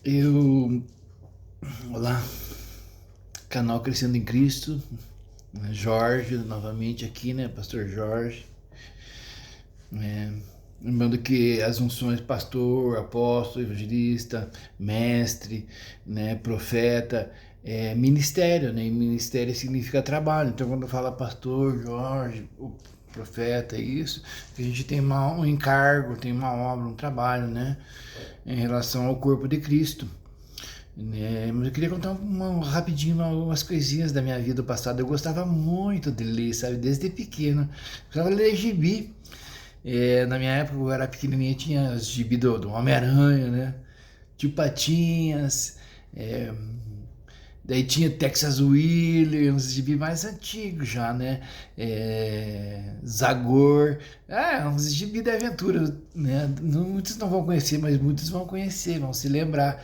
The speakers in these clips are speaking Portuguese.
Eu, olá, canal Crescendo em Cristo, né, Jorge, novamente aqui, né, Pastor Jorge, né, lembrando que as unções pastor, apóstolo, evangelista, mestre, né, profeta, é ministério, né, e ministério significa trabalho. Então quando fala pastor Jorge, o profeta, é isso, a gente tem um encargo, tem uma obra, um trabalho, né, em relação ao corpo de Cristo. Mas eu queria contar rapidinho umas coisinhas da minha vida passada. Eu gostava muito de ler, sabe? Desde pequeno. Eu gostava de ler gibi. Na minha época, eu era pequenininha, tinha os gibi do Homem-Aranha, né? Tio Patinhas. é, Daí tinha Texas Williams, gibi mais antigos já, né? Zagor. Uns gibi de aventura, né? Muitos não vão conhecer, mas muitos vão conhecer, vão se lembrar.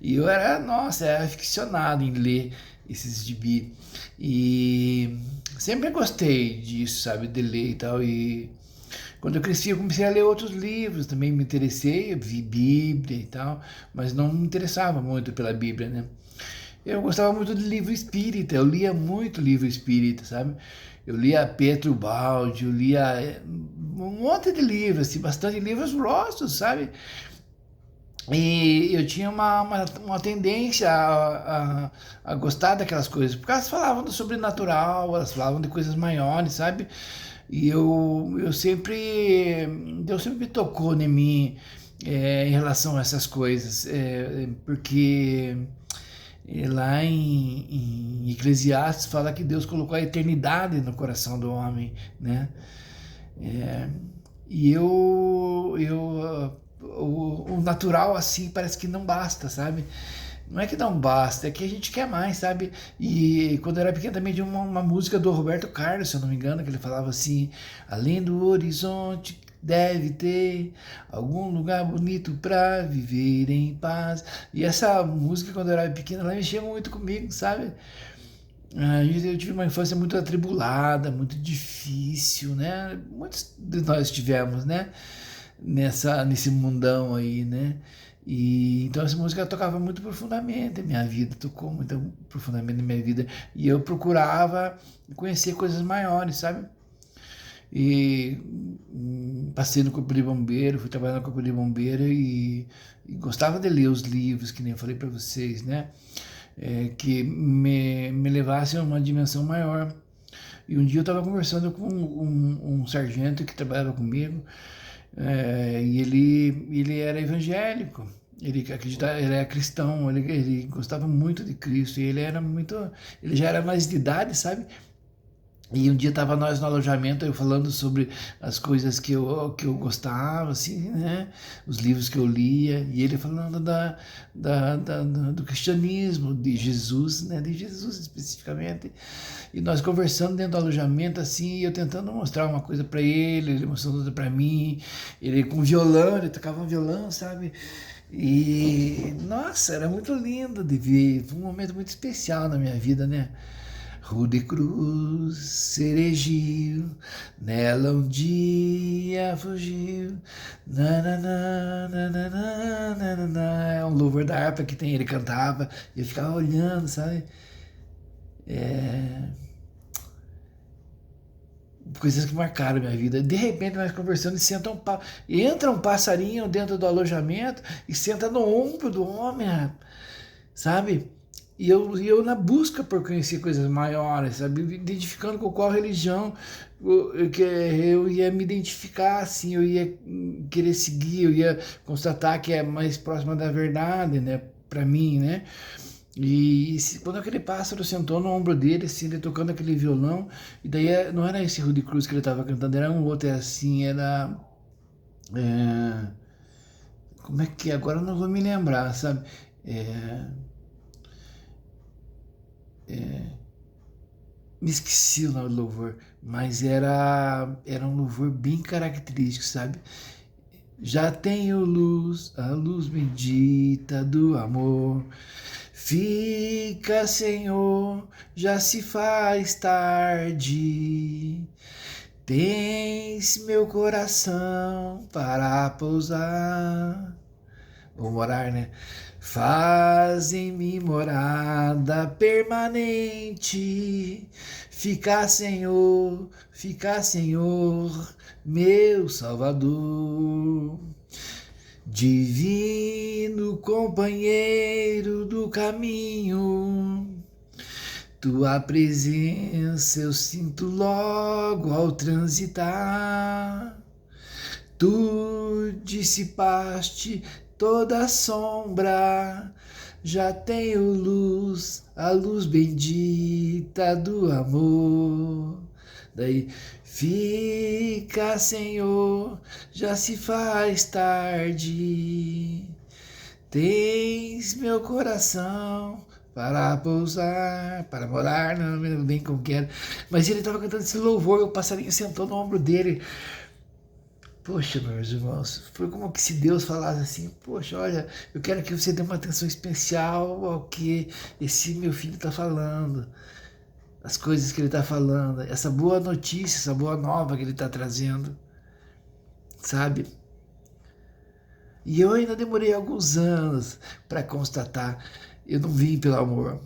E eu era, nossa, era aficionado em ler esses gibi. E sempre gostei disso, sabe? De ler e tal. E quando eu cresci, eu comecei a ler outros livros, também me interessei, vi Bíblia e tal, mas não me interessava muito pela Bíblia, né? Eu gostava muito de livro espírita, eu lia muito livro espírita, sabe? Eu lia Pietro Baldi, eu lia um monte de livros, assim, bastante livros grossos, sabe? E eu tinha uma tendência a gostar daquelas coisas, porque elas falavam do sobrenatural, elas falavam de coisas maiores, sabe? E Deus sempre me tocou em mim, em relação a essas coisas, porque lá em Eclesiastes fala que Deus colocou a eternidade no coração do homem, né? É, o natural assim parece que não basta, sabe? Não é que não basta, é que a gente quer mais, sabe? E quando eu era pequeno também tinha uma música do Roberto Carlos, se eu não me engano, que ele falava assim: além do horizonte deve ter algum lugar bonito pra viver em paz. E essa música, quando eu era pequeno, ela mexia muito comigo, sabe? Eu tive uma infância muito atribulada, muito difícil, né? Muitos de nós tivemos, né? Nesse mundão aí, né? E então essa música tocava muito profundamente a minha vida, tocou muito profundamente na minha vida. E eu procurava conhecer coisas maiores, sabe? E passei no Corpo de Bombeiro, fui trabalhar no Corpo de Bombeiro e gostava de ler os livros, que nem eu falei para vocês, né? Que me levassem a uma dimensão maior. E um dia eu estava conversando com um sargento que trabalhava comigo, e ele era evangélico. Ele acreditava, ele era cristão, ele gostava muito de Cristo e ele já era mais de idade, sabe? E um dia tava nós no alojamento, eu falando sobre as coisas que eu gostava, assim, né? Os livros que eu lia, e ele falando do cristianismo, de Jesus, né? De Jesus especificamente. E nós conversando dentro do alojamento, assim, e eu tentando mostrar uma coisa para ele mostrando outra para mim. Ele com violão, ele tocava um violão, sabe? E, nossa, era muito lindo de ver. Foi um momento muito especial na minha vida, né? Rude cruz se erigiu, nela um dia fugiu. Na, na, na, na, na, na, na, na, na. É um louvor da harpa que tem, ele cantava, e eu ficava olhando, sabe? É, coisas que marcaram minha vida. De repente, nós conversando, entra um passarinho dentro do alojamento e senta no ombro do homem, sabe? E eu na busca por conhecer coisas maiores, sabe? Identificando com qual religião que eu ia me identificar, assim, eu ia querer seguir, eu ia constatar que é mais próxima da verdade, né? Pra mim, né? Quando aquele pássaro sentou no ombro dele, assim, ele tocando aquele violão, e daí não era esse Rudy Cruz que ele tava cantando, era um outro, era assim, era. é, Como é que é? Agora eu não vou me lembrar, sabe? É, Me esqueci o nome do louvor, mas era um louvor bem característico, sabe? Já tenho luz, a luz bendita do amor. Fica, Senhor, já se faz tarde. Tens meu coração para pousar. Vou morar, né? Faz em mim morada permanente. Fica, Senhor, meu Salvador. Divino companheiro do caminho, tua presença eu sinto logo ao transitar. Tu dissipaste toda a sombra, já tenho luz, a luz bendita do amor. Daí, fica, Senhor, já se faz tarde. Tens meu coração para pousar, para morar, não me lembro bem como que era. Mas ele estava cantando esse louvor, o passarinho sentou no ombro dele. Poxa, meus irmãos, foi como que se Deus falasse assim, poxa, olha, eu quero que você dê uma atenção especial ao que esse meu filho está falando, as coisas que ele está falando, essa boa notícia, essa boa nova que ele está trazendo, sabe? E eu ainda demorei alguns anos para constatar, eu não vim pelo amor.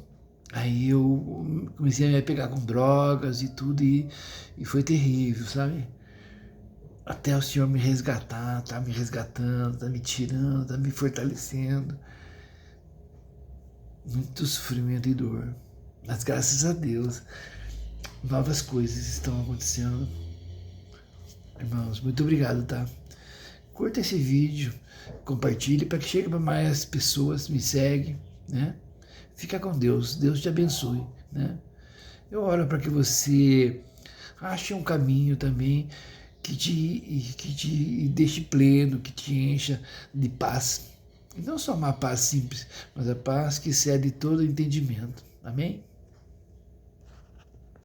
Aí eu comecei a me pegar com drogas e tudo, e foi terrível, sabe? Até o Senhor me resgatar, tá me resgatando, tá me tirando, tá me fortalecendo. Muito sofrimento e dor. Mas graças a Deus, novas coisas estão acontecendo. Irmãos, muito obrigado, tá? Curta esse vídeo, compartilhe para que chegue para mais pessoas, me segue, né? Fica com Deus, Deus te abençoe, né? Eu oro para que você ache um caminho também que te deixe pleno, que te encha de paz. E não só uma paz simples, mas a paz que excede todo entendimento. Amém?